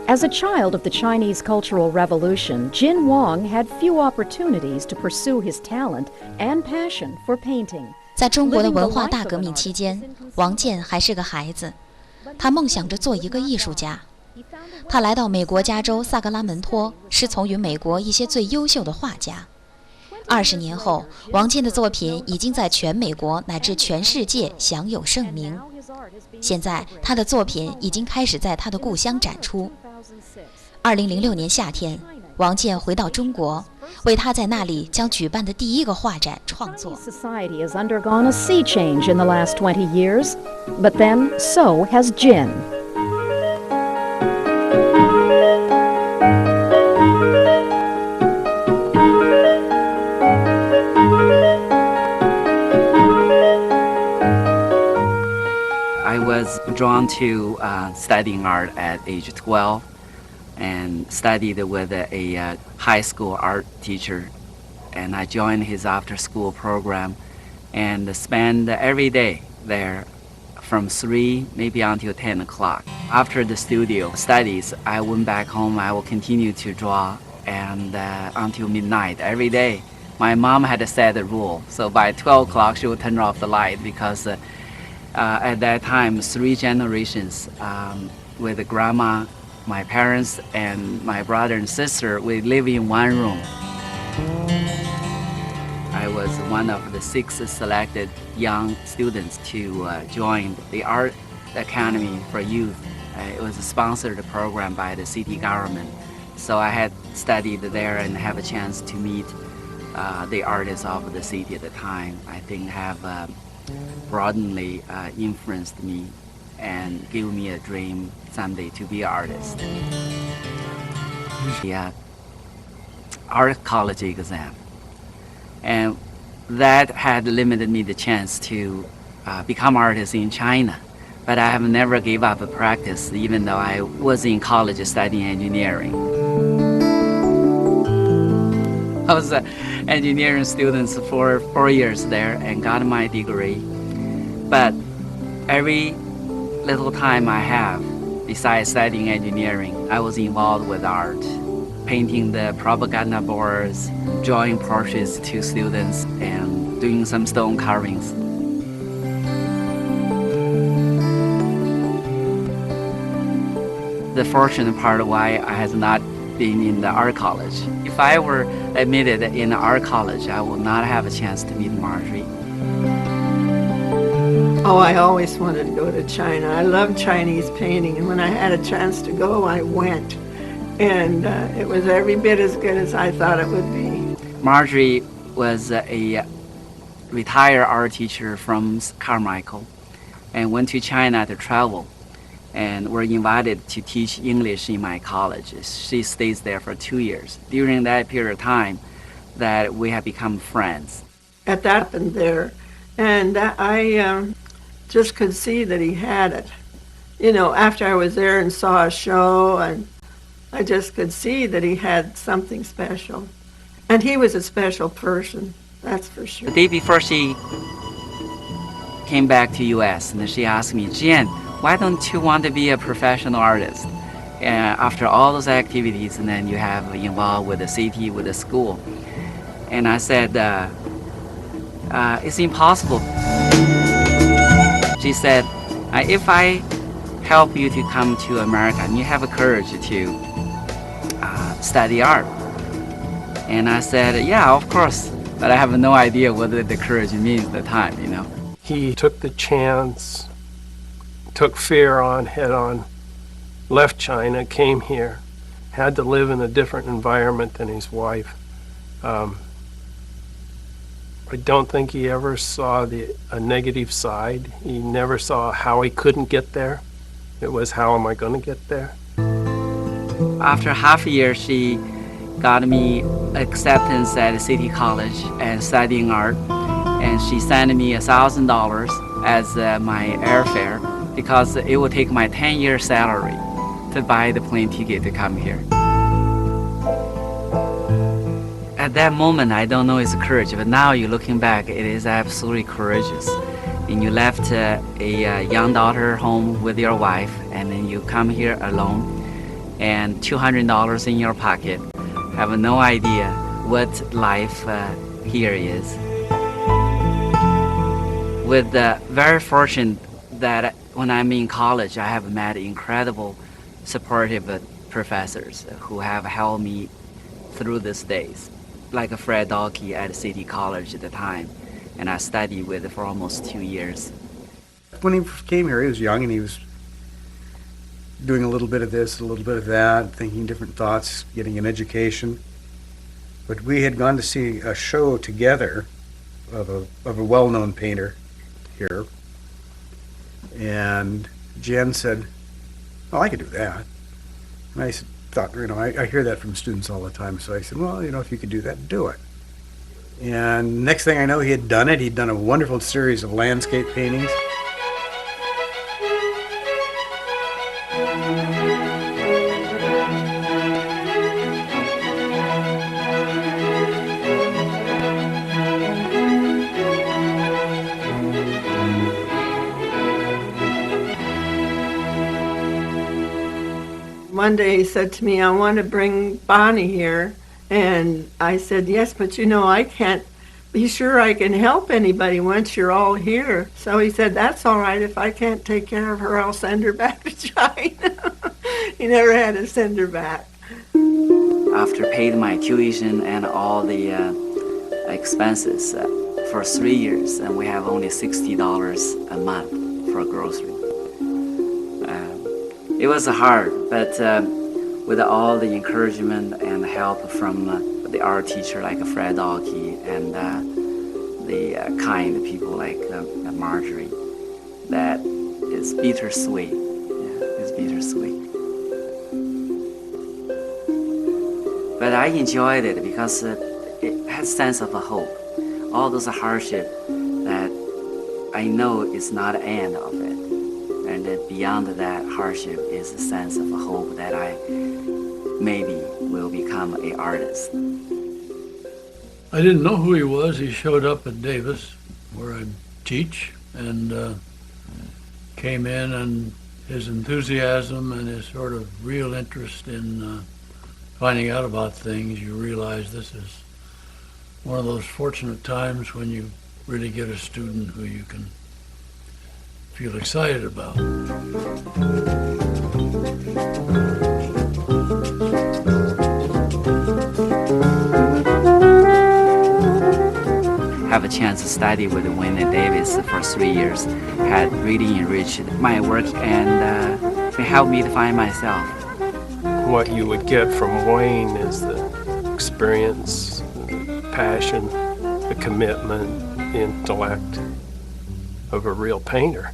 As a child of the Chinese Cultural Revolution, Jian Wang had few opportunities to pursue his talent and passion for painting. 在中国的文化大革命期间，王建还是个孩子，他梦想着做一个艺术家。他来到美国加州萨格拉门托，师从于美国一些最优秀的画家。20年后，王建的作品已经在全美国乃至全世界享有盛名。现在，他的作品已经开始在他的故乡展出。2006年夏天，王建回到中国，为他在那里将举办的第一个画展创作。Society has undergone a sea change in the last 20 years, but then so has Jian. I was drawn to studying art at age 12 and studied with a high school art teacher. And I joined his after-school program and spent every day there from 3 maybe until 10 o'clock. After the studio studies, I went back home. I will continue to draw and until midnight every day. My mom had set a rule, so by 12 o'clock she would turn off the light because at that time, 3 generations with grandma, my parents, and my brother and sister, we live in one room. I was one of the 6 selected young students to join the Art Academy for Youth. It was a sponsored program by the city government. So I had studied there and have a chance to meet the artists of the city at the time. I think have broadly influenced me and gave me a dream someday to be an artist. The art college exam, and that had limited me the chance to become artist in China. But I have never gave up a practice, even though I was in college studying engineering. I was an engineering student for 4 years there and got my degree. But every little time I have, besides studying engineering, I was involved with art, painting the propaganda boards, drawing portraits to students, and doing some stone carvings. The fortunate part why I has not been in the art college. If I were admitted in the art college, I would not have a chance to meet Marjorie. Oh, I always wanted to go to China. I love Chinese painting, and when I had a chance to go, I went. And it was every bit as good as I thought it would be. Marjorie was a retired art teacher from Carmichael and went to China to travel and were invited to teach English in my college. She stays there for 2 years. During that period of time that we have become friends. At that and there, and I just could see that he had it. You know, after I was there and saw a show, and I just could see that he had something special. And he was a special person, that's for sure. The day before she came back to U.S., and she asked me, Jian, why don't you want to be a professional artist? After all those activities, and then you have involved with the city, with the school. And I said, it's impossible. She said, if I help you to come to America and you have a courage to study art. And I said, yeah, of course, but I have no idea what the courage means at the time, you know. He took the chance, took fear on head on, left China, came here, had to live in a different environment than his wife. I don't think he ever saw a negative side. He never saw how he couldn't get there. It was, how am I going to get there? After half a year, she got me acceptance at City College and studying art. And she sent me $1,000 as my airfare because it would take my 10-year salary to buy the plane ticket to come here. At that moment, I don't know it's courage, but now you're looking back, it is absolutely courageous. And you left a young daughter home with your wife, and then you come here alone. and $200 in your pocket. Have no idea what life here is. With very fortunate that when I'm in college, I have met incredible supportive professors who have helped me through these days, like Fred Dalkey at City College at the time, and I studied with for almost 2 years. When he came here, he was young and he was doing a little bit of this, a little bit of that, thinking different thoughts, getting an education. But we had gone to see a show together of a well-known painter here, and Jian said, "Oh, I could do that." And I thought, I hear that from students all the time, so I said, "Well, if you could do that, do it." And next thing I know, he had done it. He'd done a wonderful series of landscape paintings. One day he said to me, "I want to bring Bonnie here." And I said, "Yes, but I can't be sure I can help anybody once you're all here." So he said, "That's all right. If I can't take care of her, I'll send her back to China." He never had to send her back. After paid my tuition and all the expenses for 3 years, and we have only $60 a month for grocery. It was hard, but with all the encouragement and help from the art teacher like Fred Dalkey and the kind people like Marjorie, that is bittersweet. Yeah, it's bittersweet. But I enjoyed it because it has a sense of a hope. All those hardships that I know is not the end of it. And that beyond that hardship is a sense of hope that I maybe will become an artist. I didn't know who he was. He showed up at Davis, where I teach, and came in, and his enthusiasm and his sort of real interest in finding out about things, you realize this is one of those fortunate times when you really get a student who you can feel excited about. Have a chance to study with Wayne and Davis for 3 years had really enriched my work and it helped me to find myself. What you would get from Wayne is the experience, the passion, the commitment, the intellect of a real painter.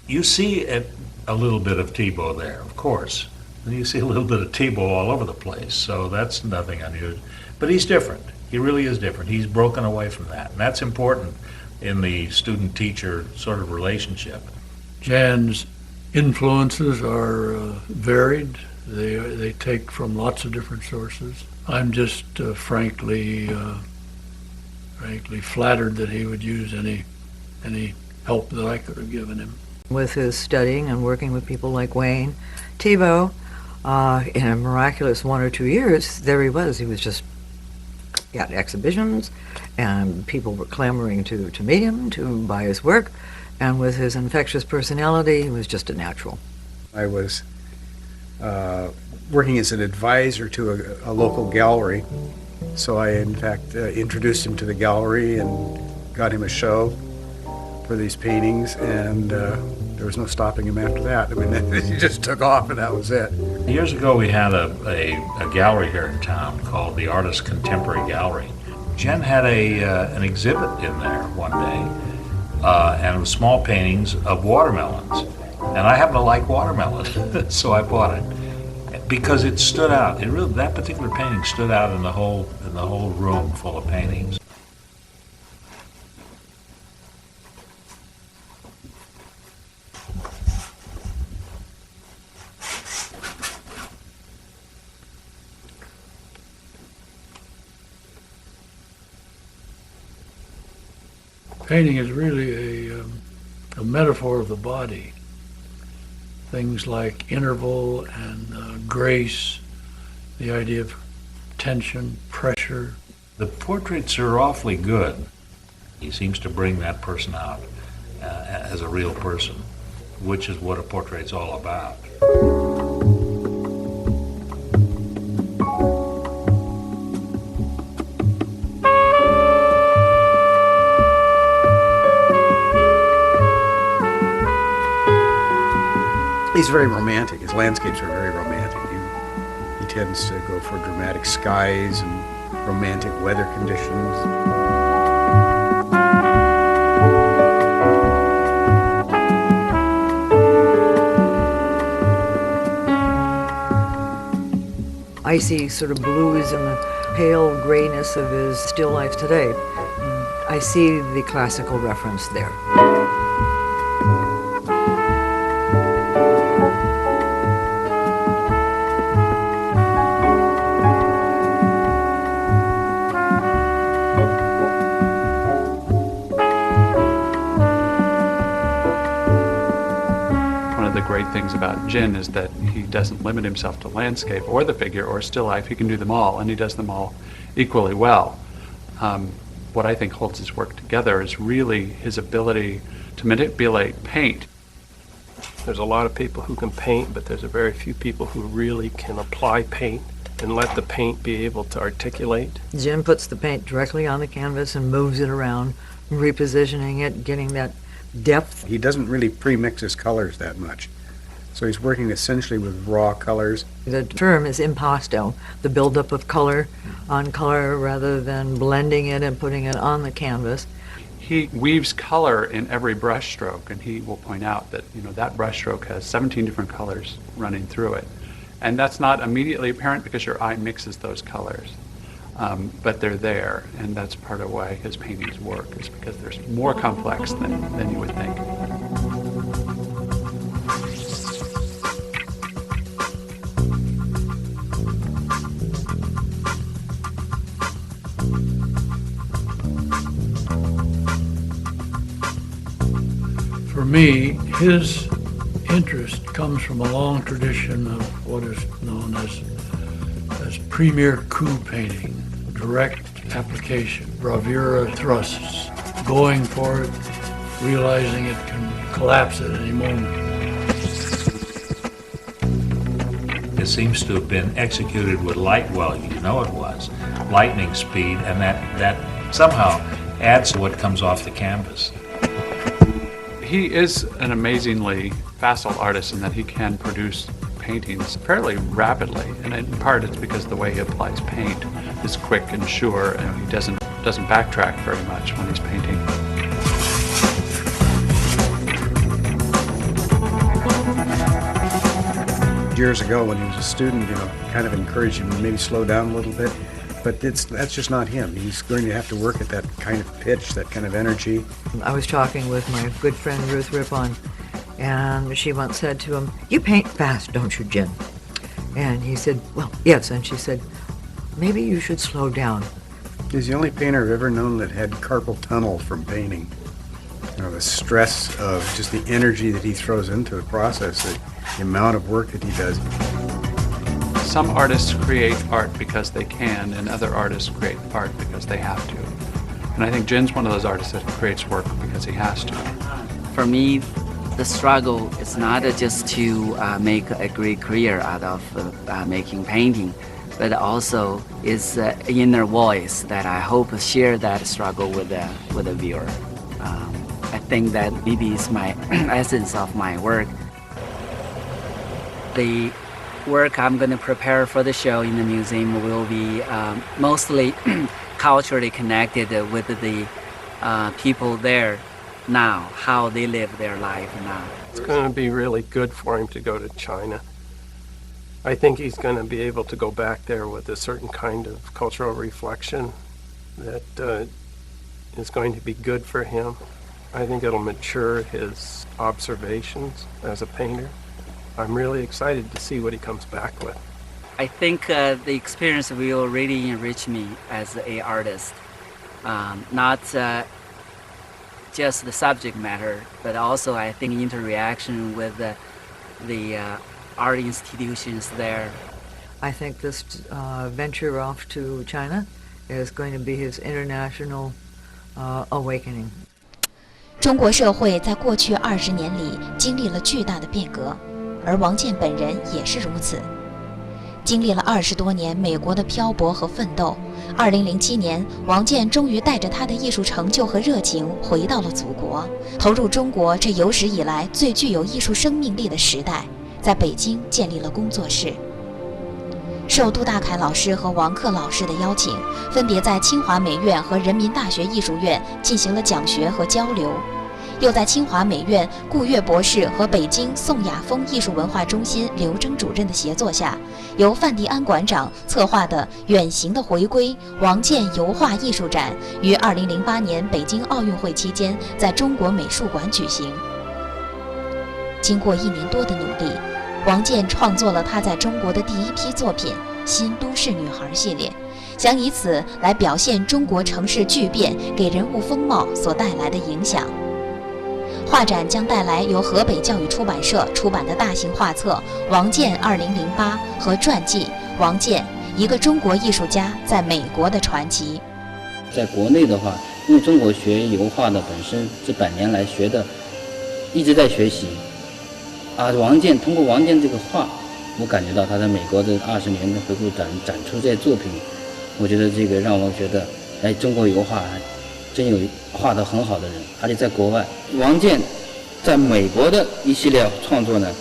You see a little bit of Thibault there, of course. And you see a little bit of Thibault all over the place, so that's nothing unusual. But he's different. He really is different. He's broken away from that, and that's important in the student-teacher sort of relationship. Jan's influences are varied. They take from lots of different sources. I'm just frankly flattered that he would use any help that I could have given him. With his studying and working with people like Wayne, Thibault, in a miraculous 1 or 2 years, there he was. He was just at exhibitions, and people were clamoring to meet him, to buy his work, and with his infectious personality, he was just a natural. I was working as an advisor to a local gallery, so I in fact introduced him to the gallery and got him a show for these paintings, and there was no stopping him after that. I mean, he just took off, and that was it. Years ago, we had a gallery here in town called the Artist Contemporary Gallery. Jen had an exhibit in there one day, and it was small paintings of watermelons. And I happen to like watermelon, so I bought it because it stood out. It really, that particular painting stood out in the whole room full of paintings. Painting is really a metaphor of the body. things like interval and grace, the idea of tension, pressure. The portraits are awfully good. He seems to bring that person out as a real person, which is what a portrait's all about. He's very romantic. His landscapes are very romantic. He tends to go for dramatic skies and romantic weather conditions. Icy sort of blues and the pale grayness of his still life today. I see the classical reference there. Great things about Jian is that he doesn't limit himself to landscape or the figure or still life. He can do them all, and he does them all equally well. What I think holds his work together is really his ability to manipulate paint. There's a lot of people who can paint, but there's a very few people who really can apply paint and let the paint be able to articulate. Jian puts the paint directly on the canvas and moves it around, repositioning it, getting that depth. He doesn't really pre-mix his colors that much. So he's working essentially with raw colors. The term is impasto, the buildup of color on color rather than blending it and putting it on the canvas. He weaves color in every brush stroke, and he will point out that that brush stroke has 17 different colors running through it. And that's not immediately apparent because your eye mixes those colors. But they're there, and that's part of why his paintings work, is because they're more complex than you would think. For me, his interest comes from a long tradition of what is known as premier coup painting, direct application, bravura thrusts, going for it, realizing it can collapse at any moment. It seems to have been executed with light, well, it was, lightning speed, and that somehow adds to what comes off the canvas. He is an amazingly facile artist in that he can produce paintings fairly rapidly, and in part it's because the way he applies paint is quick and sure, and he doesn't backtrack very much when he's painting. Years ago when he was a student, kind of encouraged him to maybe slow down a little bit, but that's just not him. He's going to have to work at that kind of pitch, that kind of energy. I was talking with my good friend Ruth Rippon, and she once said to him, "You paint fast, don't you, Jian?" And he said, "Well, yes." And she said, "Maybe you should slow down." He's the only painter I've ever known that had carpal tunnel from painting. The stress of just the energy that he throws into the process, the amount of work that he does. Some artists create art because they can, and other artists create art because they have to. And I think Jian's one of those artists that creates work because he has to. For me, the struggle is not just to make a great career out of making painting, but also is an inner voice that I hope share that struggle with the viewer. I think that maybe it's my essence of my work. The work I'm going to prepare for the show in the museum will be mostly culturally connected with the people there now, how they live their life now. It's going to be really good for him to go to China. I think he's going to be able to go back there with a certain kind of cultural reflection that is going to be good for him. I think it'll mature his observations as a painter. I'm really excited to see what he comes back with. I think the experience will really enrich me as an artist. Not just the subject matter, but also I think interaction with the art institutions there. I think this venture off to China is going to be his international awakening. 中国社会在过去20年里经历了巨大的变革，而王健本人也是如此。经历了20多年美国的漂泊和奋斗，2007年，王健终于带着他的艺术成就和热情回到了祖国，投入中国这有史以来最具有艺术生命力的时代，在北京建立了工作室。受杜大凯老师和王克老师的邀请，分别在清华美院和人民大学艺术院进行了讲学和交流，又在清华美院顾岳博士和北京宋雅峰艺术文化中心刘铮主任的协作下，由范迪安馆长策划的远行的回归王健油画艺术展于2008年北京奥运会期间在中国美术馆举行。经过1年多的努力，王健创作了他在中国的第一批作品《新都市女孩》系列，想以此来表现中国城市巨变给人物风貌所带来的影响。画展将带来由河北教育出版社出版的大型画册《王健2008》和传记《王健：一个中国艺术家在美国的传奇》。在国内的话，因为中国学油画的本身这100年来学的一直在学习。王健通过王健这个画，我感觉到他在美国的20年的回顾展出这些作品，我觉得这个让我觉得，中国油画真有画得很好的人，而且在国外，王健在美国的一系列创作呢，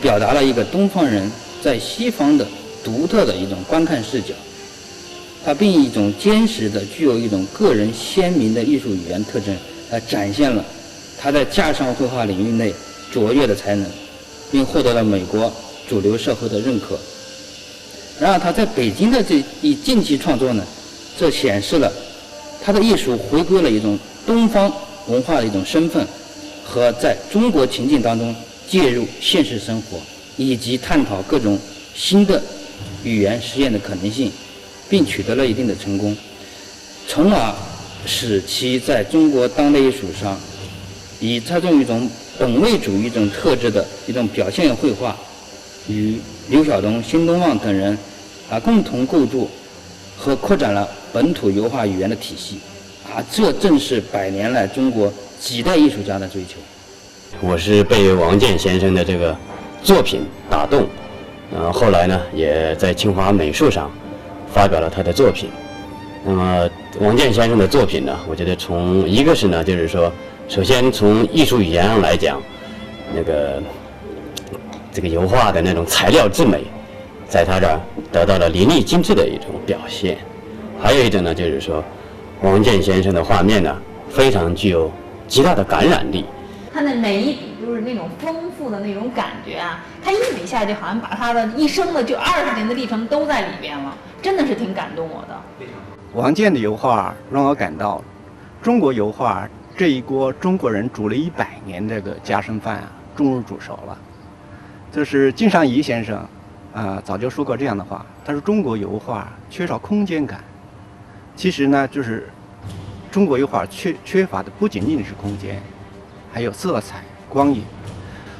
表达了一个东方人在西方的独特的一种观看视角，他并以一种坚实的、具有一种个人鲜明的艺术语言特征，展现了他在架上绘画领域内卓越的才能。并获得了美国主流社会的认可。然而他在北京的这一近期创作呢，这显示了他的艺术回归了一种东方文化的一种身份，和在中国情境当中介入现实生活，以及探讨各种新的语言实验的可能性，并取得了一定的成功，从而使其在中国当代艺术上以这种一种本位主义一种特质的一种表现绘画，与刘晓东、辛东旺等人共同构筑和扩展了本土油画语言的体系。这正是100年来中国几代艺术家的追求。我是被王健先生的这个作品打动，后来呢也在清华美术上发表了他的作品。那么王健先生的作品呢，我觉得从一个是呢，就是说首先从艺术语言上来讲，这个油画的那种材料之美，在他这儿得到了淋漓尽致的一种表现。还有一种呢，就是说王健先生的画面呢，非常具有极大的感染力。他的每一笔就是那种丰富的那种感觉他一笔下去好像把他的一生的就20年的历程都在里边了，真的是挺感动我的。王健的油画让我感到，中国油画这一锅中国人煮了100年这个家常饭终于煮熟了。就是金尚仪先生早就说过这样的话，他说中国油画缺少空间感。其实呢，就是中国油画缺乏的不仅仅是空间，还有色彩、光影。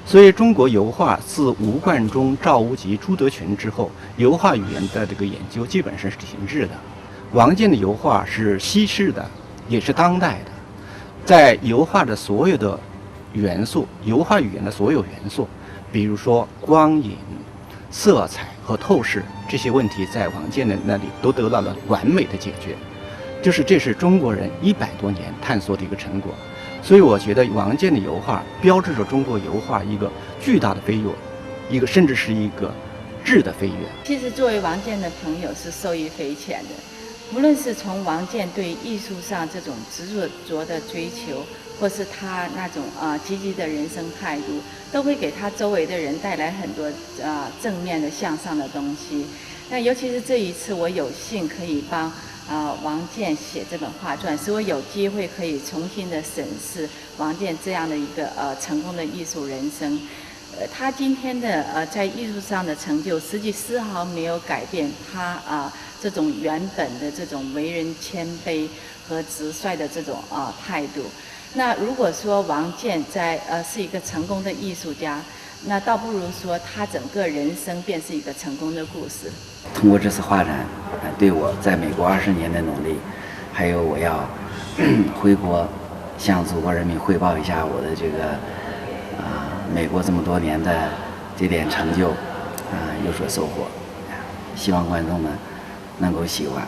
所以中国油画自吴冠中、赵无极、朱德群之后，油画语言的这个研究基本上是停滞的。王健的油画是西式的，也是当代的，在油画的所有的元素，油画语言的所有元素，比如说光影、色彩和透视这些问题，在王健的那里都得到了完美的解决。这是中国人100多年探索的一个成果。所以我觉得王健的油画标志着中国油画一个巨大的飞跃，甚至是一个质的飞跃。其实作为王健的朋友是受益匪浅的，无论是从王健对艺术上这种执着的追求，或是他那种积极的人生态度，都会给他周围的人带来很多正面的向上的东西。那尤其是这一次，我有幸可以帮王健写这本画传，使我有机会可以重新的审视王健这样的一个成功的艺术人生。他今天的在艺术上的成就，实际丝毫没有改变他这种原本的这种为人谦卑和直率的这种态度。那如果说王健是一个成功的艺术家，那倒不如说他整个人生便是一个成功的故事。通过这次画展，对我在美国20年的努力，还有我要回国向祖国人民汇报一下我的这个美国这么多年的这点成就有所收获，希望观众们能够喜欢。